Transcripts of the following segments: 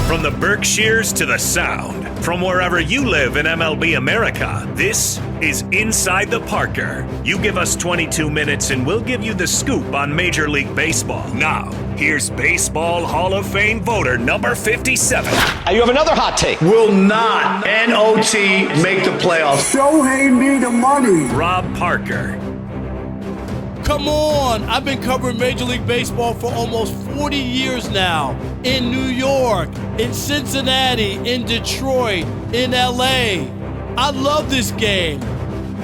From the Berkshires to the Sound, from wherever you live in MLB America, this is Inside the Parker. You give us 22 minutes and we'll give you the scoop on Major League Baseball. Now, here's Baseball Hall of Fame voter number 57. You have another hot take. Will not NOT make the playoffs. Shohei me the money. Rob Parker. Come on! I've been covering Major League Baseball for almost 40 years now. In New York, in Cincinnati, in Detroit, in LA. I love this game.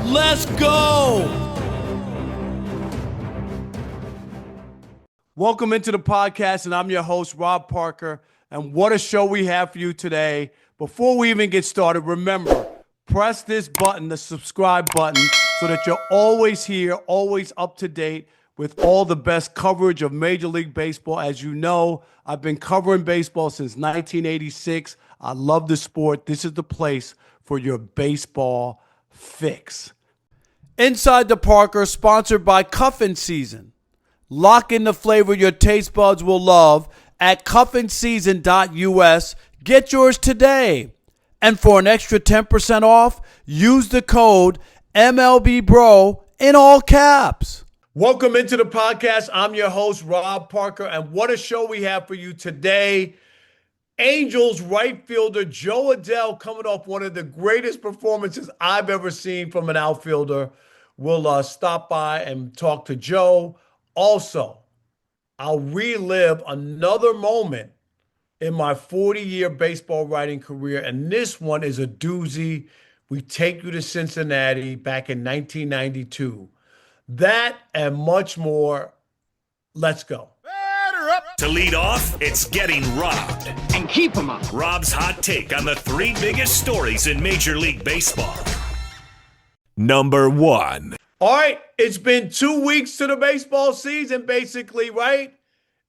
Let's go! Welcome into the podcast, and I'm your host, Rob Parker. And what a show we have for you today. Before we even get started, remember, press this button, the subscribe button, so that you're always here, always up to date with all the best coverage of Major League Baseball. As you know, I've been covering baseball since 1986. I love the sport. This is the place for your baseball fix. Inside the Parker, sponsored by Cuffin Season. Lock in the flavor your taste buds will love at cuffinseason.us. Get yours today. And for an extra 10% off, use the code MLBBRO in all caps. Welcome into the podcast. I'm your host, Rob Parker, and what a show we have for you today. Angels right fielder Jo Adell coming off one of the greatest performances I've ever seen from an outfielder. We'll stop by and talk to Joe. Also, I'll relive another moment in my 40-year baseball writing career, and this one is a doozy. We take you to Cincinnati back in 1992. That and much more. Let's go. To lead off, it's Getting Robbed. And keep them up. Rob's hot take on the three biggest stories in Major League Baseball. Number one. All right, it's been 2 weeks to the baseball season, basically, right?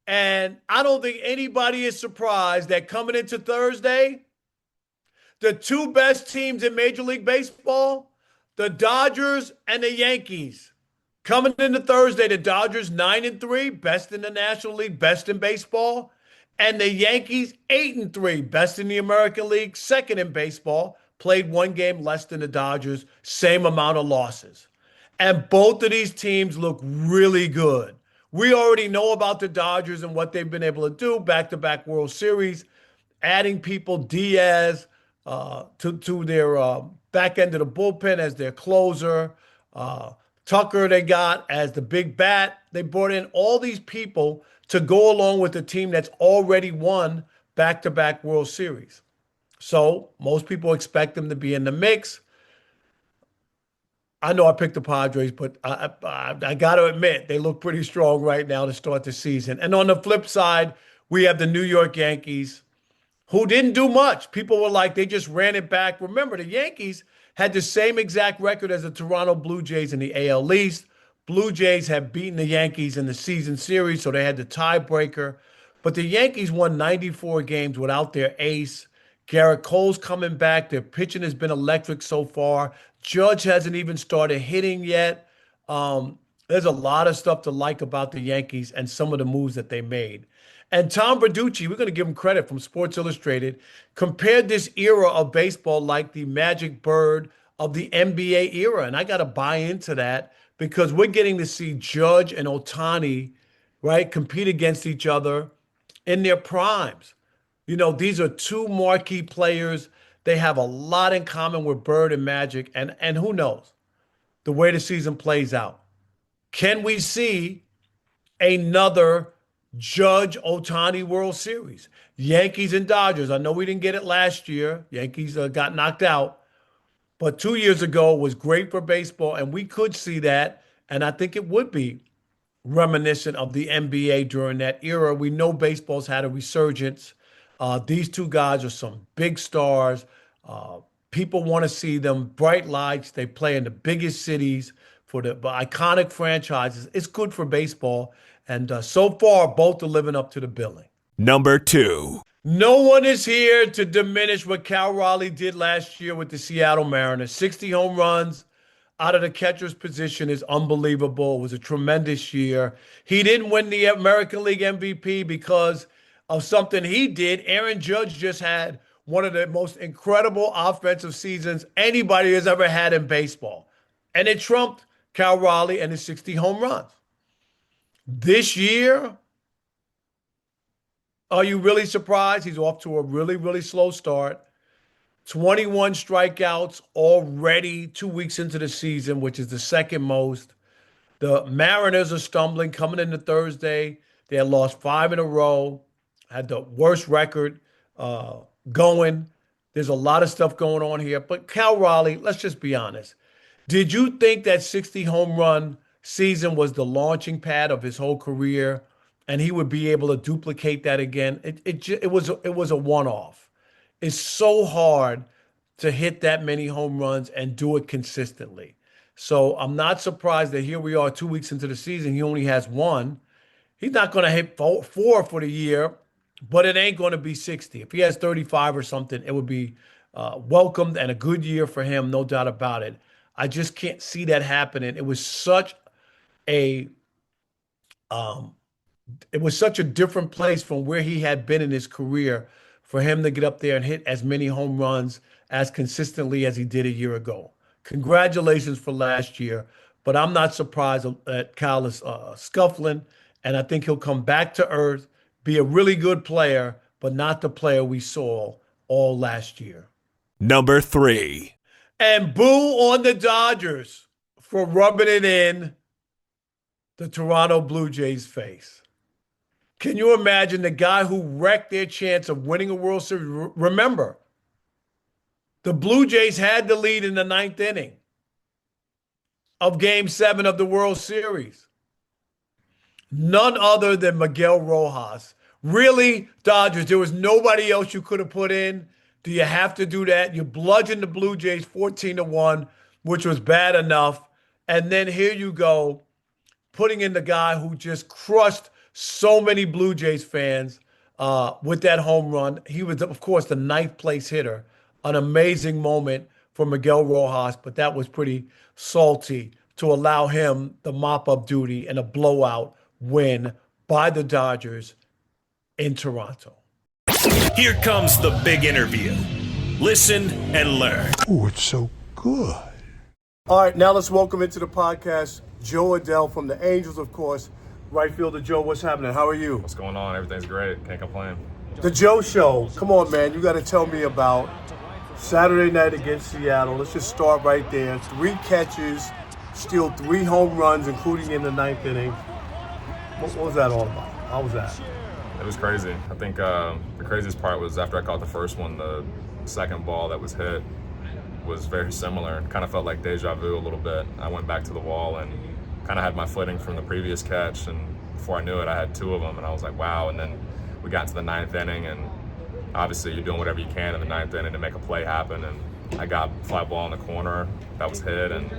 And I don't think anybody is surprised that coming into Thursday, the two best teams in Major League Baseball, the Dodgers and the Yankees. Coming into Thursday, the Dodgers 9-3, best in the National League, best in baseball. And the Yankees 8-3, best in the American League, second in baseball. Played one game less than the Dodgers, same amount of losses. And both of these teams look really good. We already know about the Dodgers and what they've been able to do, back-to-back World Series, adding people, Diaz, to their back end of the bullpen as their closer. Tucker they got as the big bat. They brought in all these people to go along with the team that's already won back-to-back World Series. So most people expect them to be in the mix. I know I picked the Padres, but I got to admit, they look pretty strong right now to start the season. And on the flip side, we have the New York Yankees, who didn't do much. People were like, they just ran it back. Remember, the Yankees had the same exact record as the Toronto Blue Jays in the AL East. Blue Jays have beaten the Yankees in the season series, so they had the tiebreaker. But the Yankees won 94 games without their ace. Garrett Cole's coming back. Their pitching has been electric so far. Judge hasn't even started hitting yet. There's a lot of stuff to like about the Yankees and some of the moves that they made. And Tom Verducci, we're going to give him credit from Sports Illustrated, compared this era of baseball like the magic bird of the NBA era. And I got to buy into that because we're getting to see Judge and Ohtani, right, compete against each other in their primes. You know, these are two marquee players. They have a lot in common with Bird and Magic. And who knows the way the season plays out. Can we see another Judge Ohtani World Series? Yankees and Dodgers. I know we didn't get it last year. Yankees got knocked out. But 2 years ago was great for baseball, and we could see that. And I think it would be reminiscent of the NBA during that era. We know baseball's had a resurgence. These two guys are some big stars. People want to see them. Bright lights. They play in the biggest cities for the iconic franchises. It's good for baseball. And so far, both are living up to the billing. Number two. No one is here to diminish what Cal Raleigh did last year with the Seattle Mariners. 60 home runs out of the catcher's position is unbelievable. It was a tremendous year. He didn't win the American League MVP because of something he did. Aaron Judge just had one of the most incredible offensive seasons anybody has ever had in baseball. And it trumped Cal Raleigh and his 60 home runs. This year, are you really surprised? He's off to a really, really slow start. 21 strikeouts already 2 weeks into the season, which is the second most. The Mariners are stumbling coming into Thursday. They had lost 5 in a row, had the worst record going. There's a lot of stuff going on here. But Cal Raleigh, let's just be honest. Did you think that 60 home run season was the launching pad of his whole career and he would be able to duplicate that again? It was a one-off. It's so hard to hit that many home runs and do it consistently. So I'm not surprised that here we are 2 weeks into the season. He only has one. He's not going to hit four for the year, but it ain't going to be 60. If he has 35 or something, it would be welcomed and a good year for him, no doubt about it. I just can't see that happening. It was such a different place from where he had been in his career for him to get up there and hit as many home runs as consistently as he did a year ago. Congratulations for last year, but I'm not surprised that Cal is scuffling, and I think he'll come back to earth, be a really good player, but not the player we saw all last year. Number 3. And boo on the Dodgers for rubbing it in the Toronto Blue Jays' face. Can you imagine the guy who wrecked their chance of winning a World Series? Remember, the Blue Jays had the lead in the 9th inning of Game 7 of the World Series. None other than Miguel Rojas. Really, Dodgers, there was nobody else you could have put in. Do you have to do that? You bludgeoned the Blue Jays 14-1, which was bad enough. And then here you go, putting in the guy who just crushed so many Blue Jays fans with that home run. He was, of course, the 9th place hitter. An amazing moment for Miguel Rojas, but that was pretty salty to allow him the mop-up duty and a blowout win by the Dodgers in Toronto. Here comes the big interview. Listen and learn. Oh, it's so good. All right, now let's welcome into the podcast Jo Adell from the Angels, of course. Right fielder Joe, what's happening? How are you? What's going on? Everything's great. Can't complain. The Joe Show. Come on, man. You got to tell me about Saturday night against Seattle. Let's just start right there. 3 catches, steal 3 home runs, including in the 9th inning. What was that all about? How was that? It was crazy. I think the craziest part was after I caught the first one, the second ball that was hit was very similar. It kind of felt like deja vu a little bit. I went back to the wall and kind of had my footing from the previous catch, and before I knew it, I had 2 of them, and I was like, wow. And then we got to the 9th inning, and obviously you're doing whatever you can in the 9th inning to make a play happen, and I got a fly ball in the corner that was hit and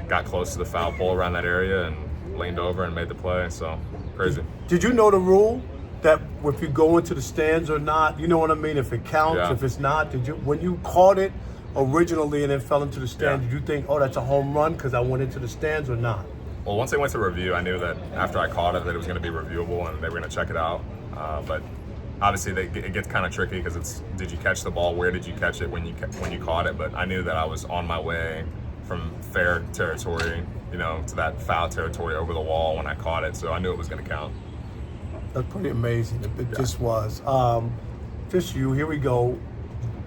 got close to the foul pole around that area and leaned over and made the play. So crazy. Did you know the rule that if you go into the stands or not, you know what I mean? If it counts, Yeah. if it's not, when you caught it originally and then fell into the stand, Yeah. did you think, oh, that's a home run because I went into the stands or not? Well, once they went to review, I knew that after I caught it that it was going to be reviewable and they were going to check it out. But obviously it gets kind of tricky because it's, did you catch the ball? Where did you catch it when you caught it? But I knew that I was on my way from fair territory, to that foul territory over the wall when I caught it. So I knew it was going to count. That's pretty amazing. It just was. Just you, here we go.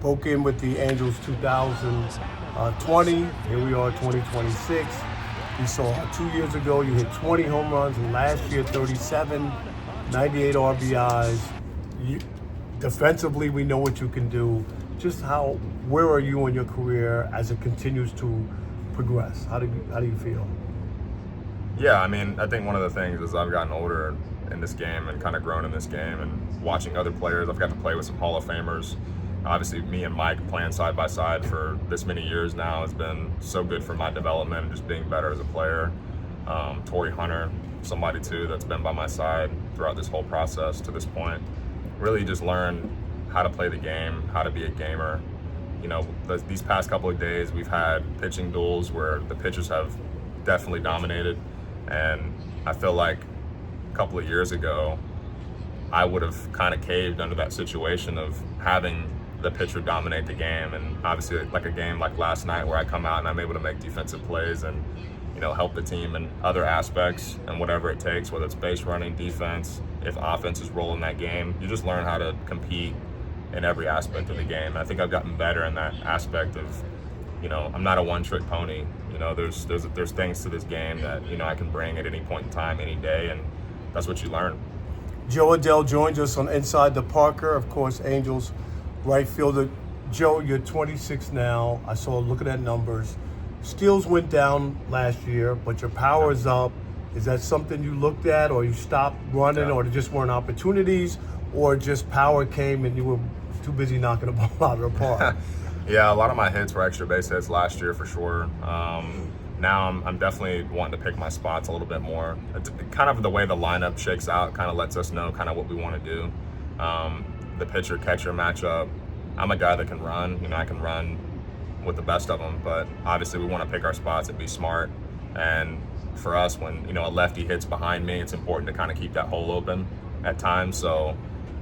Broke in with the Angels 2020. Here we are, 2026. We saw 2 years ago you hit 20 home runs, and last year 37, 98 RBIs. Defensively, we know what you can do. Just where are you in your career as it continues to progress? How do you feel? Yeah, I mean, I think one of the things is I've gotten older in this game and kind of grown in this game and watching other players. I've got to play with some Hall of Famers. Obviously, me and Mike playing side by side for this many years now has been so good for my development and just being better as a player. Torrey Hunter, somebody too that's been by my side throughout this whole process to this point. Really just learned how to play the game, how to be a gamer. These past couple of days we've had pitching duels where the pitchers have definitely dominated, and I feel like a couple of years ago I would have kind of caved under that situation of having the pitcher dominate the game. And obviously, like a game like last night where I come out and I'm able to make defensive plays and, you know, help the team in other aspects and whatever it takes, whether it's base running, defense, if offense is rolling that game, you just learn how to compete in every aspect of the game. And I think I've gotten better in that aspect of, you know, I'm not a one-trick pony. You know, there's things to this game that, you know, I can bring at any point in time, any day, and that's what you learn. Jo Adell joins us on Inside the Parker, of course, Angels right fielder. Joe, you're 26 now. I saw looking at numbers. Steals went down last year, but your power is up. Is that something you looked at, or you stopped running, or there just weren't opportunities, or just power came and you were too busy knocking the ball out of the park? Yeah, a lot of my hits were extra base hits last year for sure. Now I'm definitely wanting to pick my spots a little bit more. Kind of the way the lineup shakes out kind of lets us know kind of what we want to do. The pitcher-catcher matchup, I'm a guy that can run. You know, I can run with the best of them, but obviously we want to pick our spots and be smart. And for us, when, you know, a lefty hits behind me, it's important to kind of keep that hole open at times. So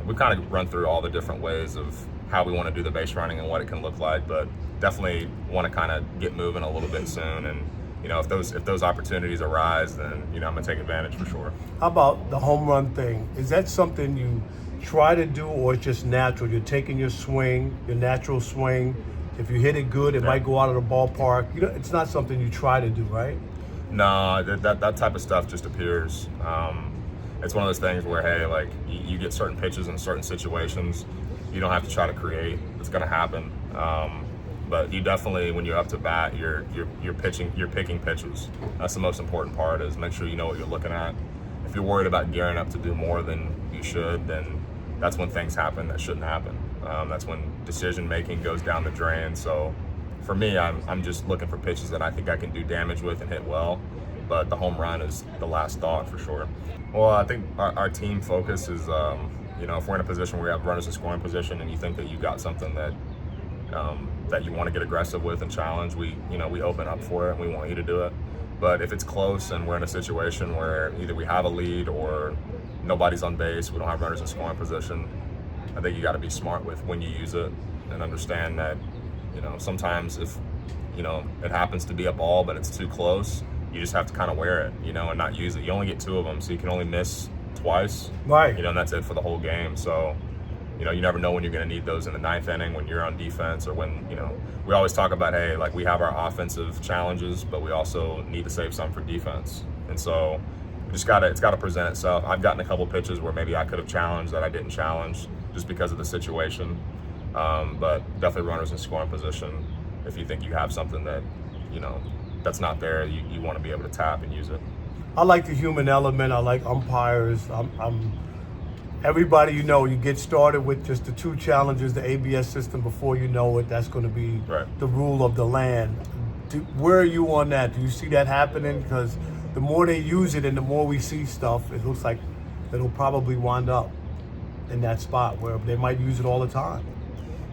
we kind of run through all the different ways of how we want to do the base running and what it can look like, but definitely want to kind of get moving a little bit soon. And, you know, if those opportunities arise, then, you know, I'm going to take advantage for sure. How about the home run thing? Is that something you try to do, or it's just natural? You're taking your swing, your natural swing. If you hit it good, it might go out of the ballpark. You know, it's not something you try to do, right? No, that type of stuff just appears. It's one of those things where, hey, like you get certain pitches in certain situations. You don't have to try to create. It's going to happen. But you definitely, when you're up to bat, you're picking pitches. That's the most important part, is make sure you know what you're looking at. If you're worried about gearing up to do more than you should, then that's when things happen that shouldn't happen. That's when decision making goes down the drain. So for me, I'm just looking for pitches that I think I can do damage with and hit well. But the home run is the last thought for sure. Well, I think our team focus is, you know, if we're in a position where we have runners in scoring position and you think that you got something that that you want to get aggressive with and challenge, we open up for it and we want you to do it. But if it's close and we're in a situation where either we have a lead or nobody's on base, we don't have runners in scoring position, I think you got to be smart with when you use it and understand that, you know, sometimes if, you know, it happens to be a ball but it's too close, you just have to kind of wear it, you know, and not use it. You only get 2 of them, so you can only miss twice, right? You know, and that's it for the whole game. So, you know, you never know when you're going to need those in the 9th inning when you're on defense, or when, you know, we always talk about, hey, like we have our offensive challenges, but we also need to save some for defense. And so it's got to present itself. I've gotten a couple pitches where maybe I could have challenged that I didn't challenge just because of the situation. But definitely runners in scoring position. If you think you have something that, you know, that's not there, you want to be able to tap and use it. I like the human element. I like umpires. Everybody, you know, you get started with just the 2 challenges, the ABS system. Before you know it, that's going to be the rule of the land. Where are you on that? Do you see that happening? Because the more they use it and the more we see stuff, it looks like it'll probably wind up in that spot where they might use it all the time.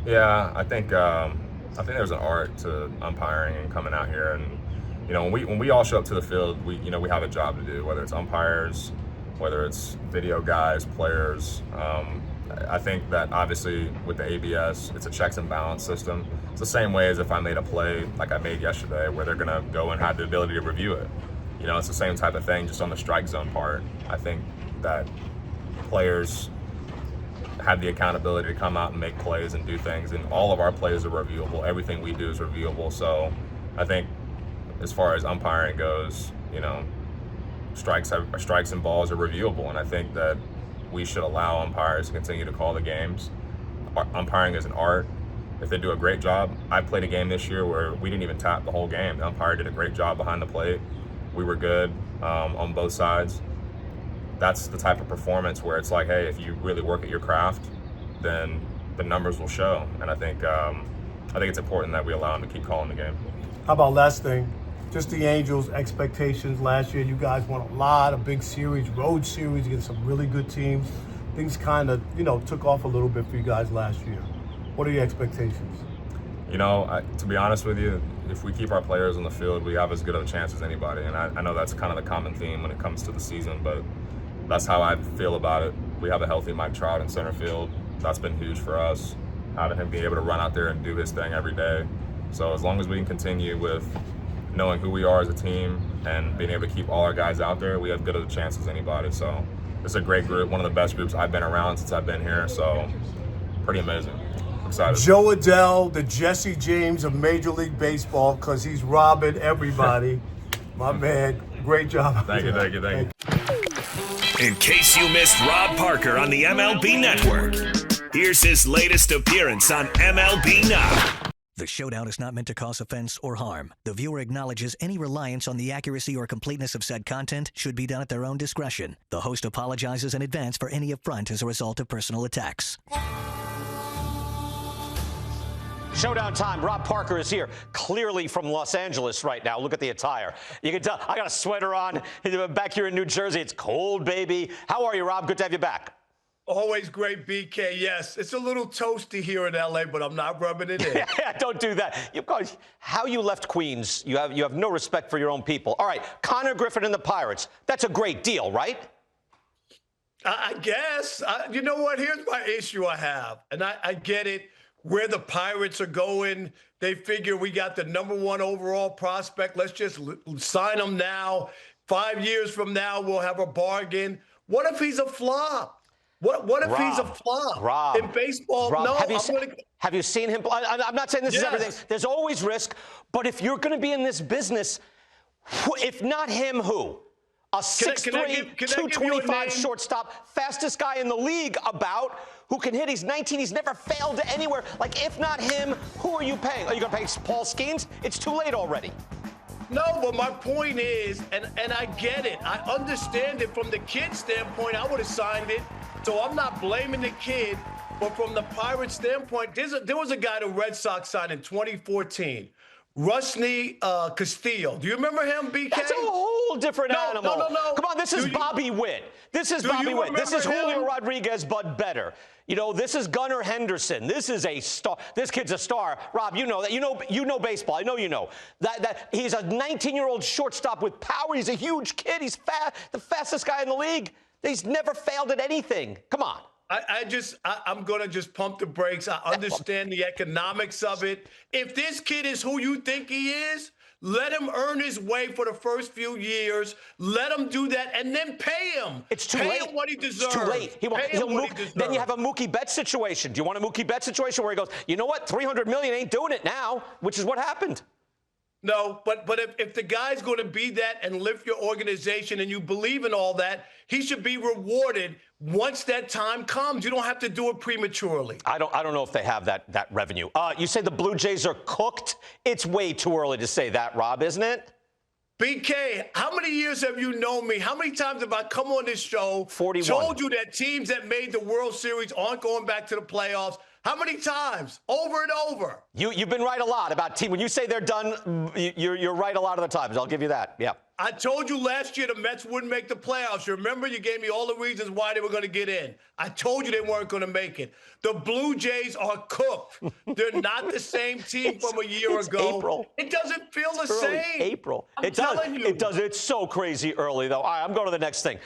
Yeah, I think there's an art to umpiring and coming out here, and you know, when we all show up to the field, we have a job to do, whether it's umpires, whether it's video guys, players. I think that obviously with the ABS, it's a checks and balance system. It's the same way as if I made a play like I made yesterday, where they're gonna go and have the ability to review it. You know, it's the same type of thing, just on the strike zone part. I think that players have the accountability to come out and make plays and do things, and all of our plays are reviewable. Everything we do is reviewable. So I think as far as umpiring goes, you know, strikes and balls are reviewable, and I think that we should allow umpires to continue to call the games. Umpiring is an art. If they do a great job, I played a game this year where we didn't even tap the whole game. The umpire did a great job behind the plate. We were good on both sides. That's the type of performance where it's like, hey, if you really work at your craft, then the numbers will show. And I think it's important that we allow them to keep calling the game. How about last thing? Just the Angels' expectations last year. You guys won a lot of big series, road series against some really good teams. Things kind of, you know, took off a little bit for you guys last year. What are your expectations? You know, to be honest with you, if we keep our players on the field, we have as good of a chance as anybody. And I know that's kind of the common theme when it comes to the season, but that's how I feel about it. we have a healthy Mike Trout in center field. That's been huge for us, having him be able to run out there and do his thing every day. So as long as we can continue with knowing who we are as a team and being able to keep all our guys out there, we have good of a chance as anybody. So it's a great group, one of the best groups I've been around since I've been here. So pretty amazing. Excited. Jo Adell, the Jesse James of Major League Baseball, because he's robbing everybody. My man, great job. Thank you. In case you missed Rob Parker on the MLB Network, here's his latest appearance on MLB Now. The Showdown is not meant to cause offense or harm. The viewer acknowledges any reliance on the accuracy or completeness of said content should be done at their own discretion. The host apologizes in advance for any affront as a result of personal attacks. Showdown time. Rob Parker is here, clearly from Los Angeles right now. Look at the attire. You can tell I got a sweater on. Back here in New Jersey, it's cold, baby. How are you, Rob? Good to have you back. Always great, BK. Yes, it's a little toasty here in LA, but I'm not rubbing it in. Yeah, don't do that. How you left Queens, you have no respect for your own people. All right, Connor Griffin and the Pirates. That's a great deal, right? I guess. You know what? Here's my issue I have, and I get it. Where the Pirates are going, they figure we got the #1 overall prospect. Let's just sign him now. 5 years from now, we'll have a bargain. What if he's a flop? What if he's a flop? Rob, in baseball? Rob, No, have you seen him? I'm not saying this is everything. There's always risk. But if you're going to be in this business, if not him, who? A 6'3", 225 shortstop, fastest guy in the league who can hit. He's 19. He's never failed anywhere. Like, if not him, who are you paying? Are you going to pay Paul Skeens? It's too late already. No, but my point is, and I get it. I understand it from the kid's standpoint. I would have signed it. So I'm not blaming the kid. But from the Pirates standpoint, there was a guy the Red Sox signed in 2014. Rusney Castillo. Do you remember him, BK? That's a whole different animal. No. Come on, this is Bobby Witt. This is Bobby Witt. This is Julio Rodriguez, but better. You know, this is Gunnar Henderson. This is a star. This kid's a star. Rob, you know that. You know baseball. I know you know. That he's a 19-year-old shortstop with power. He's a huge kid. He's the fastest guy in the league. He's never failed at anything. Come on. I'm going to just pump the brakes. I understand the economics of it. If this kid is who you think he is, let him earn his way for the first few years. Let him do that and then pay him. It's too late. Pay him what he deserves. It's too late. Then you have a Mookie Betts situation. Do you want a Mookie Betts situation where he goes, you know what, $300 million ain't doing it now, which is what happened. No, but if the guy's going to be that and lift your organization and you believe in all that, he should be rewarded once that time comes. You don't have to do it prematurely. I don't know if they have that revenue. You say the Blue Jays are cooked? It's way too early to say that, Rob, isn't it? BK, how many years have you known me? How many times have I come on this show, 41. told you that teams that made the World Series aren't going back to the playoffs? How many times? Over and over. You've been right a lot about team. When you say they're done, you're right a lot of the times. I'll give you that. Yeah. I told you last year the Mets wouldn't make the playoffs. You remember you gave me all the reasons why they were going to get in. I told you they weren't going to make it. The Blue Jays are cooked. They're not the same team from a year ago. April. It doesn't feel the same. April. I'm telling you. It does. It's so crazy early, though. All right, I'm going to the next thing.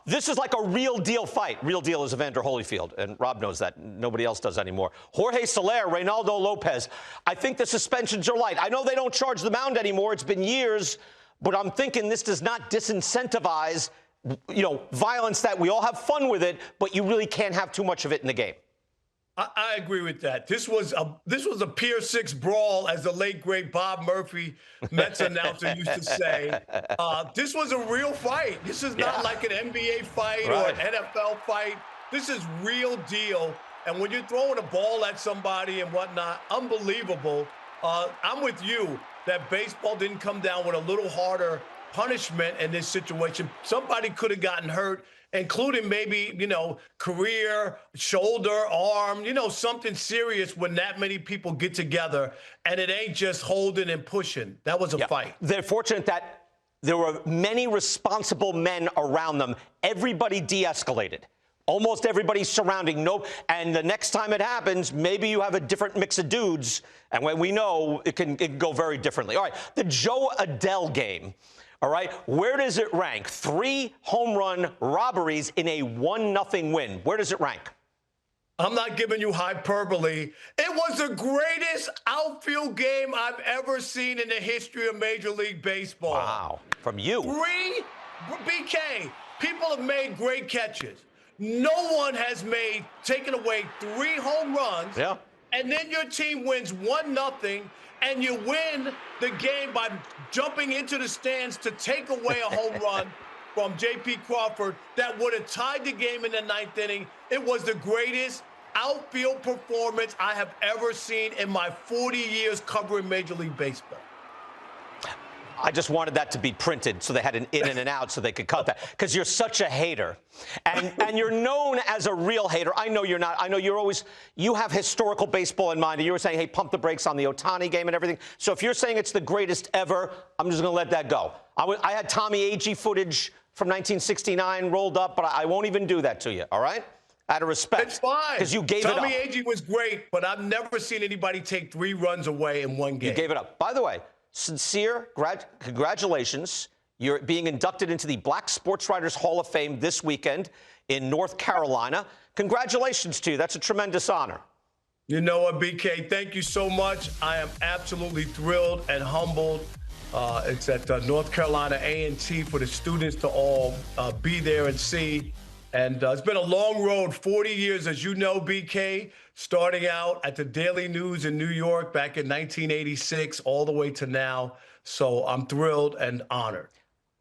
This is like a real deal fight. Real deal is Evander Holyfield, and Rob knows that. Nobody else does anymore. Jorge Soler, Reynaldo Lopez. I think the suspensions are light. I know they don't charge the mound anymore. It's been years. But I'm thinking this does not disincentivize, violence that we all have fun with it, but you really can't have too much of it in the game. I agree with that. This was a Pier 6 brawl, as the late, great Bob Murphy, Mets announcer, used to say. This was a real fight. This is not like an NBA fight or an NFL fight. This is real deal. And when you're throwing a ball at somebody and whatnot, unbelievable. I'm with you that baseball didn't come down with a little harder punishment in this situation. Somebody could have gotten hurt, including maybe, career, shoulder, arm, something serious when that many people get together and it ain't just holding and pushing. That was a fight. They're fortunate that there were many responsible men around them. Everybody de-escalated. Almost everybody surrounding. And the next time it happens, maybe you have a different mix of dudes. And when we know it can go very differently. All right, the Jo Adell game. All right? Where does it rank? 3 home run robberies in a 1-0 win. Where does it rank? I'm not giving you hyperbole. It was the greatest outfield game I've ever seen in the history of Major League Baseball. Wow. From you. BK, people have made great catches. No one has taken away 3 home runs. Yeah. And then your team wins 1-0, and you win the game by jumping into the stands to take away a home run from J.P. Crawford that would have tied the game in the 9th inning. It was the greatest outfield performance I have ever seen in my 40 years covering Major League Baseball. I just wanted that to be printed so they had an in and an out so they could cut that, because you're such a hater. And you're known as a real hater. I know you're not. I know you have historical baseball in mind. You were saying, hey, pump the brakes on the Ohtani game and everything. So if you're saying it's the greatest ever, I'm just going to let that go. I had Tommy Agee footage from 1969 rolled up, but I won't even do that to you, all right? Out of respect. It's fine. Because you gave it up. Tommy Agee was great, but I've never seen anybody take 3 runs away in one game. You gave it up. By the way, sincere congratulations. You're being inducted into the Black Sports Writers Hall of Fame this weekend in North Carolina. Congratulations to you. That's a tremendous honor. You know what, BK? Thank you so much. I am absolutely thrilled and humbled. It's at North Carolina A&T for the students to all be there and see. And it's been a long road, 40 years, as you know, BK, starting out at the Daily News in New York back in 1986, all the way to now. So I'm thrilled and honored.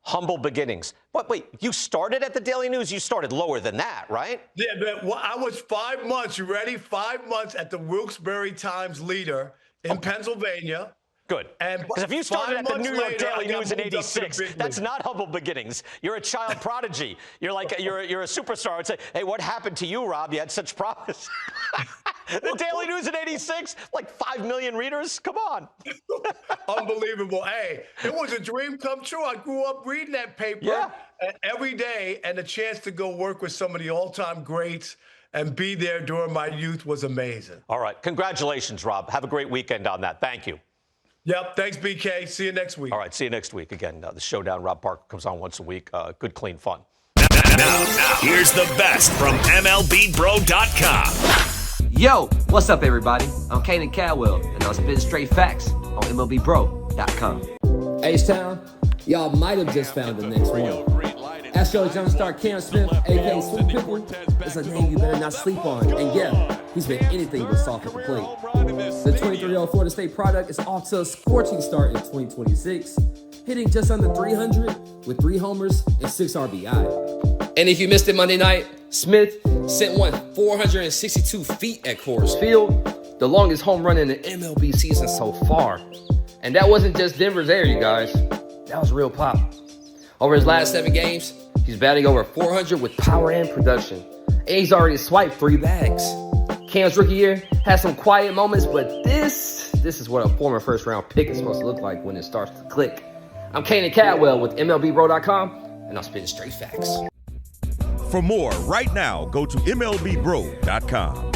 Humble beginnings. But wait, you started at the Daily News? You started lower than that, right? Yeah, but I was 5 months, you ready? 5 months at the Wilkes-Barre Times Leader in Pennsylvania. Good. Because if you started at the New York Daily News in '86, that's not humble beginnings. You're a child prodigy. You're like you're a superstar. I would say, hey, what happened to you, Rob? You had such promise. The Daily News in '86, like 5 million readers. Come on. Unbelievable. Hey, it was a dream come true. I grew up reading that paper every day, and the chance to go work with some of the all-time greats and be there during my youth was amazing. All right. Congratulations, Rob. Have a great weekend on that. Thank you. Yep. Thanks, BK. See you next week. All right. See you next week. Again, the Showdown. Rob Parker comes on once a week. Good, clean fun. Now, here's the best from MLBBro.com. Yo, what's up, everybody? I'm Kanan Caldwell, and I'm spitting straight facts on MLBBro.com. H-Town, y'all might have just found the next one. Astros jumpstart Cam Smith, a.k.a. Sweet Pickle, is a name you better not sleep on. And yeah, he's been anything but soft at the plate. The 23-year-old Florida State product is off to a scorching start in 2026, hitting just under 300 with 3 homers and 6 RBI. And if you missed it Monday night, Smith sent one 462 feet at Coors Field, the longest home run in the MLB season so far. And that wasn't just Denver's air, you guys. That was real pop. Over his last 7 games, he's batting over 400 with power and production. And he's already swiped 3 bags. Cam's rookie year had some quiet moments, but this is what a former first-round pick is supposed to look like when it starts to click. I'm Kanan Caldwell with MLBBro.com, and I'm spitting straight facts. For more, right now, go to MLBBro.com.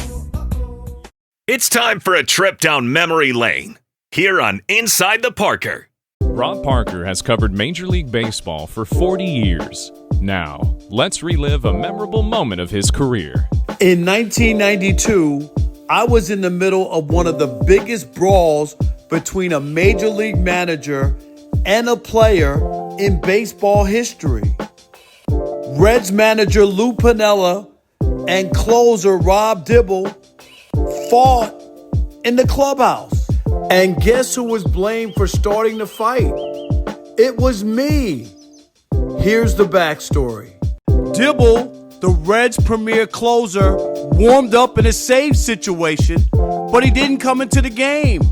It's time for a trip down memory lane here on Inside the Parker. Rob Parker has covered Major League Baseball for 40 years. Now, let's relive a memorable moment of his career. In 1992, I was in the middle of one of the biggest brawls between a major league manager and a player in baseball history. Reds manager Lou Piniella and closer Rob Dibble fought in the clubhouse. And guess who was blamed for starting the fight? It was me. Here's the backstory. Dibble, the Reds' premier closer, warmed up in a save situation, but he didn't come into the game.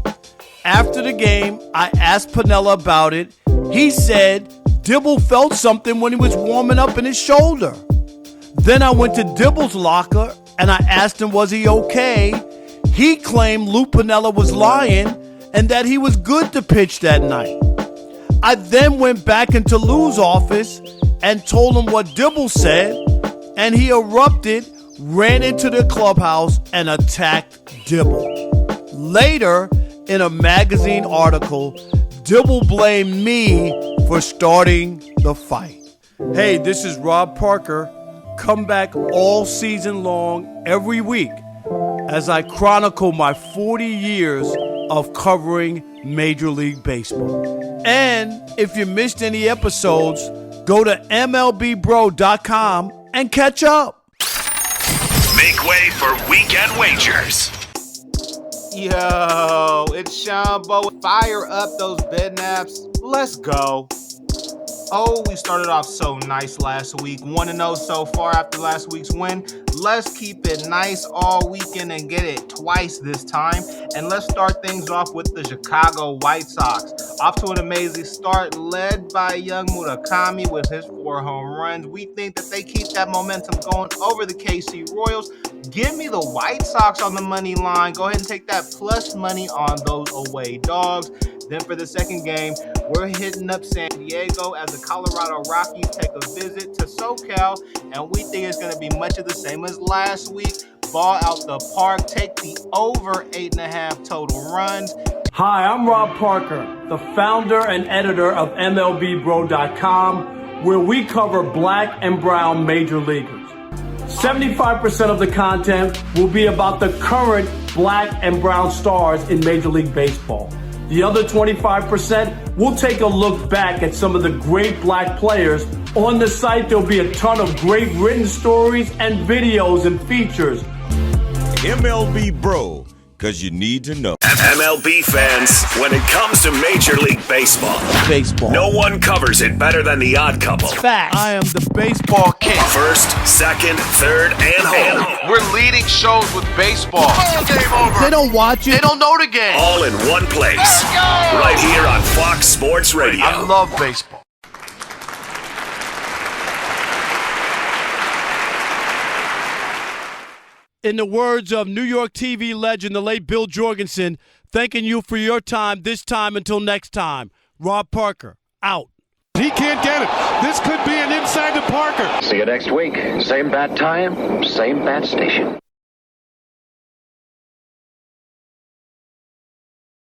After the game, I asked Piniella about it. He said Dibble felt something when he was warming up in his shoulder. Then I went to Dibble's locker and I asked him, was he okay? He claimed Lou Piniella was lying and that he was good to pitch that night. I then went back into Lou's office and told him what Dibble said, and he erupted, ran into the clubhouse, and attacked Dibble. Later, in a magazine article, Dibble blamed me for starting the fight. Hey, this is Rob Parker. Come back all season long, every week, as I chronicle my 40 years of covering Major League Baseball. And if you missed any episodes, go to MLBBro.com and catch up. Make way for Weekend Wagers. Yo, it's Sean Bo. Fire up those bed naps. Let's go. Oh, we started off so nice last week. 1-0 so far after last week's win. Let's keep it nice all weekend and get it twice this time. And let's start things off with the Chicago White Sox. Off to an amazing start, led by young Murakami with his 4 home runs. We think that they keep that momentum going over the KC Royals. Give me the White Sox on the money line. Go ahead and take that plus money on those away dogs. Then for the second game, we're hitting up San Diego as the Colorado Rockies take a visit to SoCal, and we think it's going to be much of the same as last week. Ball out the park, take the over 8.5 total runs. Hi, I'm Rob Parker, the founder and editor of MLBBro.com, where we cover black and brown major leaguers. 75% of the content will be about the current black and brown stars in Major League Baseball. The other 25%, we'll take a look back at some of the great black players. On the site, there'll be a ton of great written stories and videos and features. MLB Bro, because you need to know. MLB fans, when it comes to Major League Baseball, no one covers it better than the Odd Couple. Fact. I am the baseball king. First, second, third, and home. We're leading shows with baseball. Game over. They don't watch it. They don't know the game. All in one place. Right here on Fox Sports Radio. I love baseball. In the words of New York TV legend, the late Bill Jorgensen, thanking you for your time this time until next time. Rob Parker, out. He can't get it. This could be an inside to Parker. See you next week. Same bat time, same bat station.